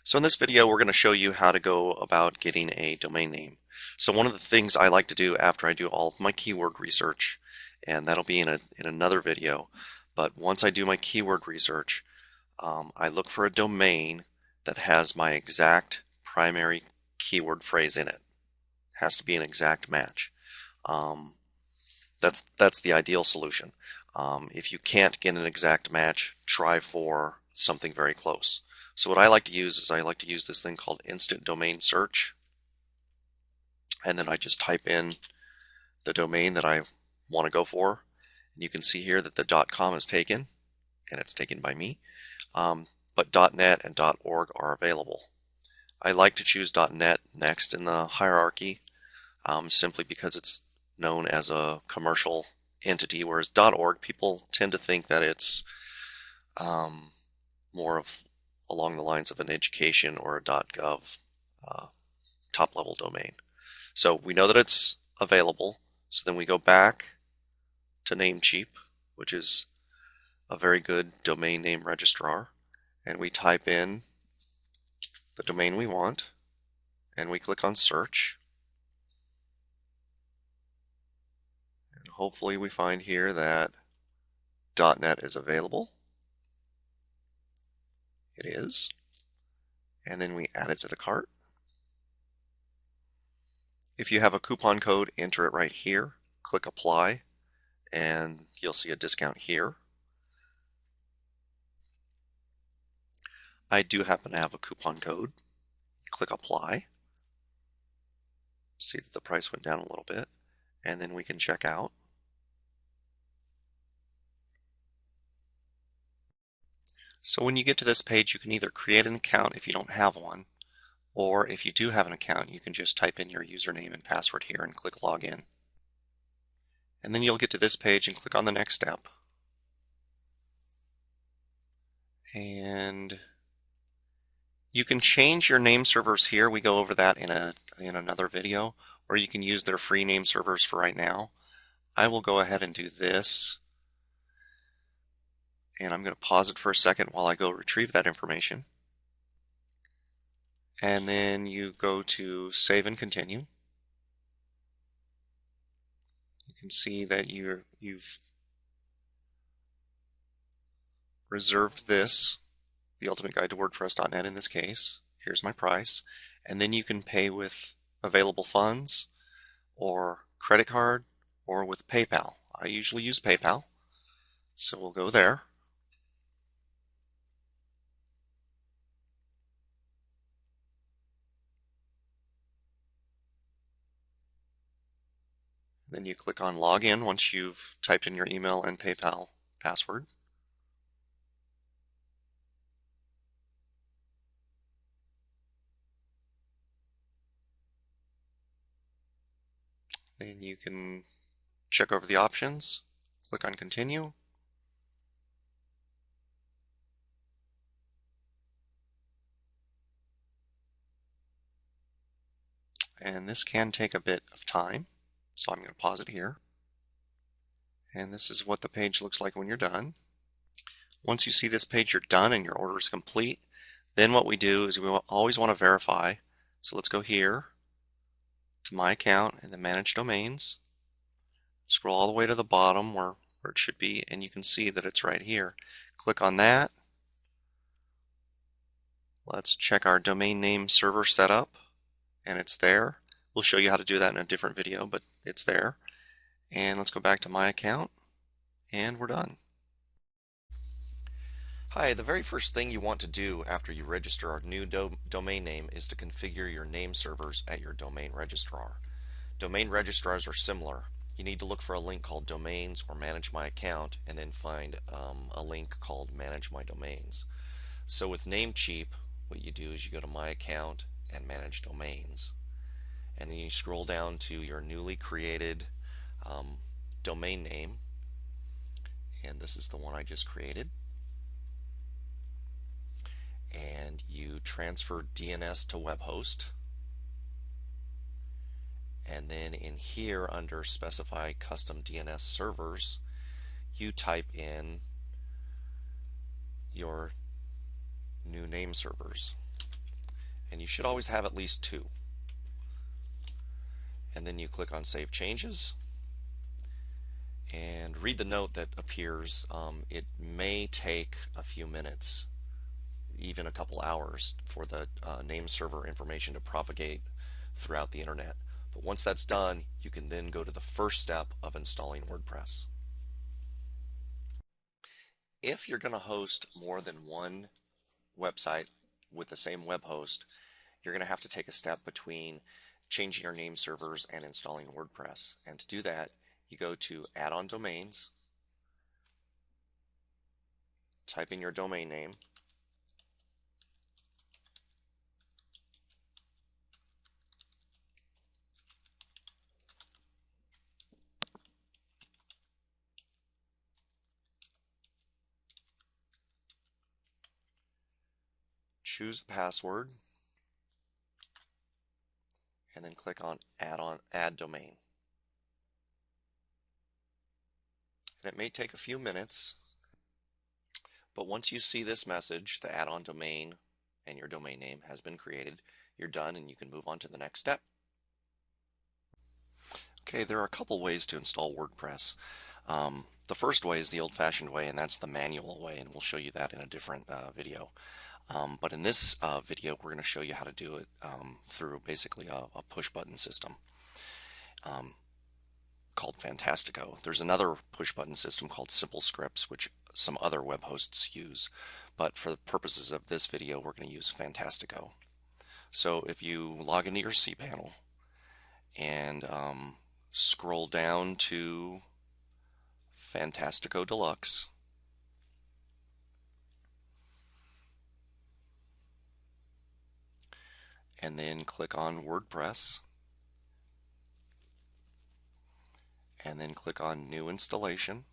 So in this video, we're going to show you how to go about getting a domain name. So one of the things I like to do after I do all of my keyword research, and that'll be in another video, but once I do my keyword research, I look for a domain that has my exact primary keyword phrase in it. It has to be an exact match. That's the ideal solution. If you can't get an exact match, try for something very close. So what I like to use is I like to use this thing called instant domain search, and then I just type in the domain that I want to go for, and you can see here that the .com is taken, and it's taken by me, but .net and .org are available. I like to choose .net next in the hierarchy, simply because it's known as a commercial entity, whereas .org, people tend to think that it's more of along the lines of an education or a .gov top level domain. So we know that it's available, so then we go back to Namecheap, which is a very good domain name registrar, and we type in the domain we want, and we click on search, and hopefully we find here that .net is available. It is, and then we add it to the cart. If you have a coupon code, enter it right here, click apply, and you'll see a discount here. I do happen to have a coupon code. Click apply. See that the price went down a little bit, and then we can check out. So when you get to this page, you can either create an account if you don't have one, or if you do have an account, you can just type in your username and password here and click login. And then you'll get to this page and click on the next step. And you can change your name servers here. We go over that in another video, or you can use their free name servers for right now. I will go ahead and do this. And I'm going to pause it for a second while I go retrieve that information. And then you go to save and continue. You can see that you've reserved this, the Ultimate Guide to WordPress.net in this case. Here's my price. And then you can pay with available funds, or credit card, or with PayPal. I usually use PayPal, so we'll go there. Then you click on login once you've typed in your email and PayPal password. Then you can check over the options, click on continue. And this can take a bit of time, so I'm going to pause it here. And this is what the page looks like when you're done. Once you see this page, you're done and your order is complete. Then what we do is we always want to verify. So let's go here to My Account and then Manage Domains. Scroll all the way to the bottom where it should be, and you can see that it's right here. Click on that. Let's check our domain name server setup, and it's there. We'll show you how to do that in a different video, but it's there. And let's go back to My Account, and we're done. Hi, the very first thing you want to do after you register a new domain name is to configure your name servers at your domain registrar. Domain registrars are similar. You need to look for a link called Domains or Manage My Account, and then find a link called Manage My Domains. So with Namecheap, what you do is you go to My Account and Manage Domains, and then you scroll down to your newly created domain name, and this is the one I just created, and you transfer DNS to webhost, and then in here under specify custom DNS servers, you type in your new name servers. and you should always have at least 2. And then you click on Save Changes and read the note that appears. It may take a few minutes, even a couple hours, for the name server information to propagate throughout the internet. But once that's done, you can then go to the first step of installing WordPress. If you're going to host more than one website with the same web host, you're going to have to take a step between changing your name servers and installing WordPress. And to do that, you go to Add-on Domains, type in your domain name, choose a password, and then click on Add Domain. And it may take a few minutes, but once you see this message, the add-on domain and your domain name has been created, you're done and you can move on to the next step. Okay, there are a couple ways to install WordPress. The first way is the old-fashioned way, and that's the manual way, and we'll show you that in a different video. But in this video, we're going to show you how to do it through basically a push-button system called Fantastico. There's another push-button system called Simple Scripts, which some other web hosts use. But for the purposes of this video, we're going to use Fantastico. So if you log into your cPanel and scroll down to Fantastico Deluxe, and then click on WordPress, and then click on New Installation,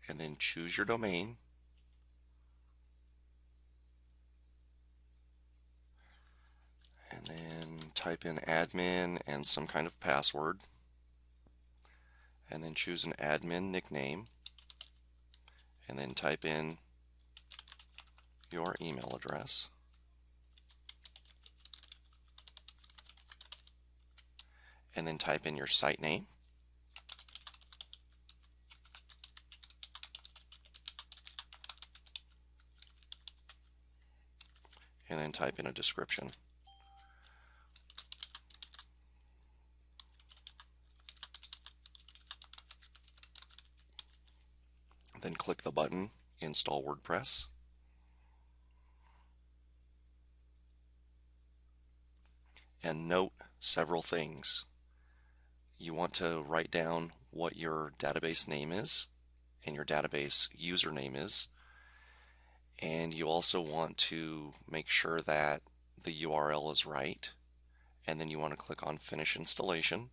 and then choose your domain, and then type in admin and some kind of password, and then choose an admin nickname, and then type in your email address, and then type in your site name, and then type in a description. Then click the button Install WordPress. And note several things. You want to write down what your database name is and your database username is. And you also want to make sure that the URL is right. And then you want to click on Finish Installation.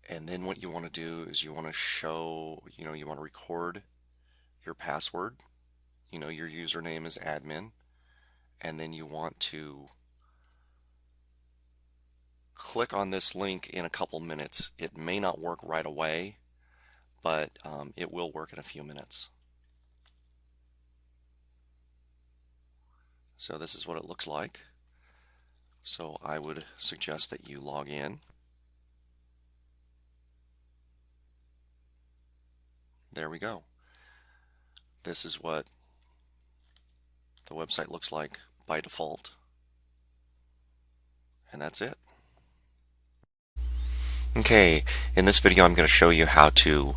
And then what you want to do is you want to show, you want to record your password. Your username is admin. And then you want to click on this link in a couple minutes. It may not work right away, but it will work in a few minutes. So this is what it looks like. So I would suggest that you log in. There we go. This is what the website looks like by default. And that's it. Okay, in this video I'm going to show you how to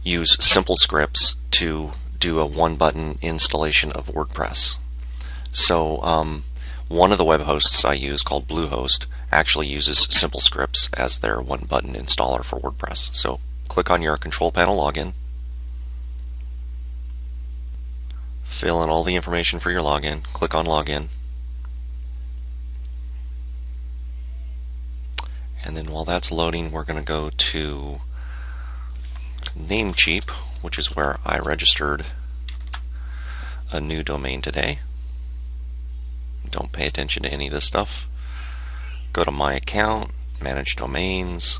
use simple scripts to do a one-button installation of WordPress. So one of the web hosts I use, called Bluehost, actually uses simple scripts as their one-button installer for WordPress. So click on your control panel login, fill in all the information for your login, click on login, and then while that's loading, we're going to go to Namecheap, which is where I registered a new domain today. Don't pay attention to any of this stuff. go to My Account, Manage Domains.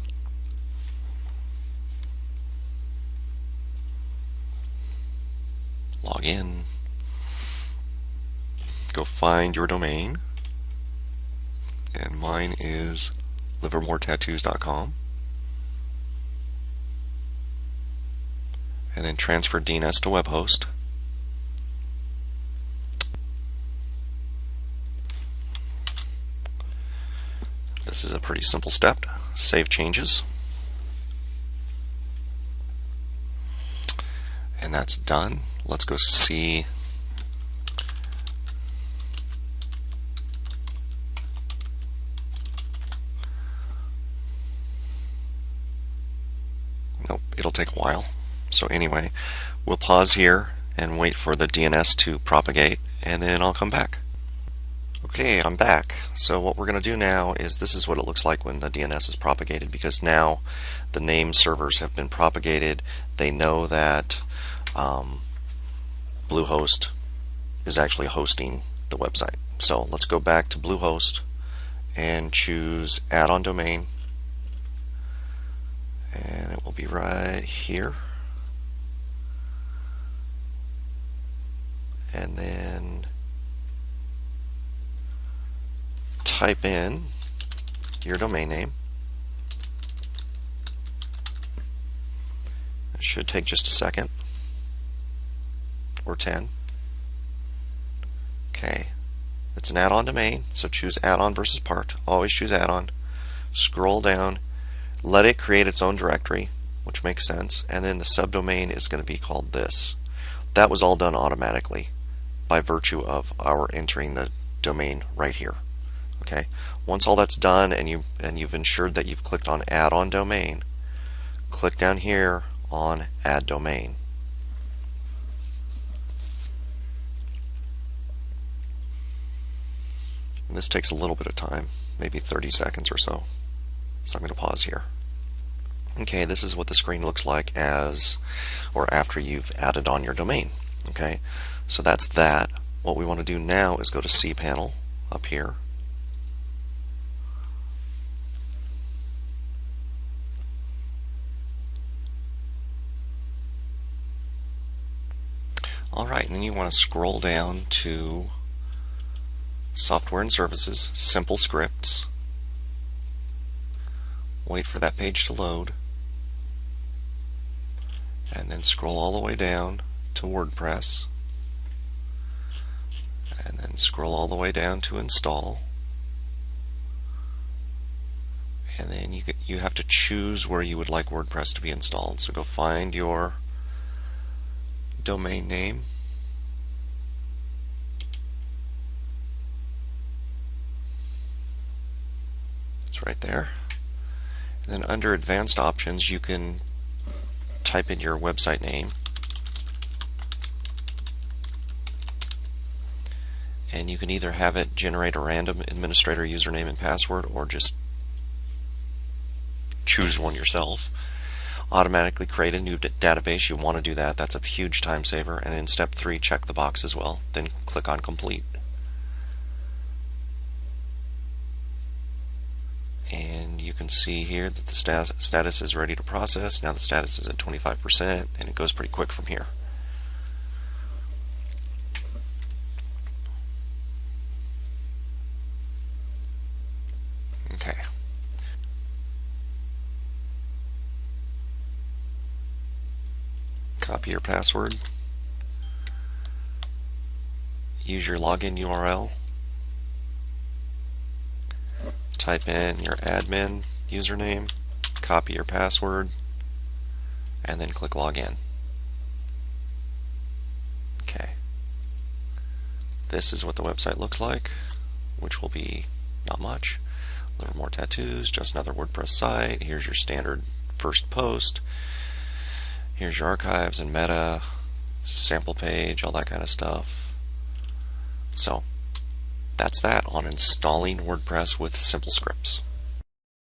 Log in. Go find your domain. And mine is livermoretattoos.com. And then transfer DNS to web host. This is a pretty simple step. Save changes. And that's done. Let's go see. Nope, it'll take a while. So anyway, we'll pause here and wait for the DNS to propagate, and then I'll come back. Okay, I'm back. So what we're going to do now is this is what it looks like when the DNS is propagated, because now the name servers have been propagated. They know that Bluehost is actually hosting the website. So let's go back to Bluehost and choose add-on domain, and it will be right here. And then type in your domain name. It should take just a second or 10. Okay, it's an add-on domain, so choose add-on versus part. Always choose add-on. Scroll down, let it create its own directory, which makes sense, and then the subdomain is going to be called this. That was all done automatically by virtue of our entering the domain right here. Okay, once all that's done and you've ensured that you've clicked on add on domain, click down here on add domain. And this takes a little bit of time, maybe 30 seconds or so. So I'm going to pause here. Okay, this is what the screen looks like as or after you've added on your domain. Okay, so that's that. What we want to do now is go to cPanel up here. Alright, and then you want to scroll down to Software and Services, Simple Scripts. Wait for that page to load. And then scroll all the way down to WordPress. And then scroll all the way down to Install. And then you have to choose where you would like WordPress to be installed. So go find your domain name. It's right there. And then under Advanced Options, you can type in your website name. And you can either have it generate a random administrator username and password, or just choose one yourself. Automatically create a new database. You want to do that. That's a huge time saver. And in step 3, check the box as well. Then click on complete. And you can see here that the status is ready to process. Now the status is at 25%, and it goes pretty quick from here. Okay. Copy your password. Use your login URL. Type in your admin username, copy your password, and then click login. Okay. This is what the website looks like, which will be not much. Livermore Tattoos, just another WordPress site. Here's your standard first post. Here's your archives and meta, sample page, all that kind of stuff. So that's that on installing WordPress with simple scripts.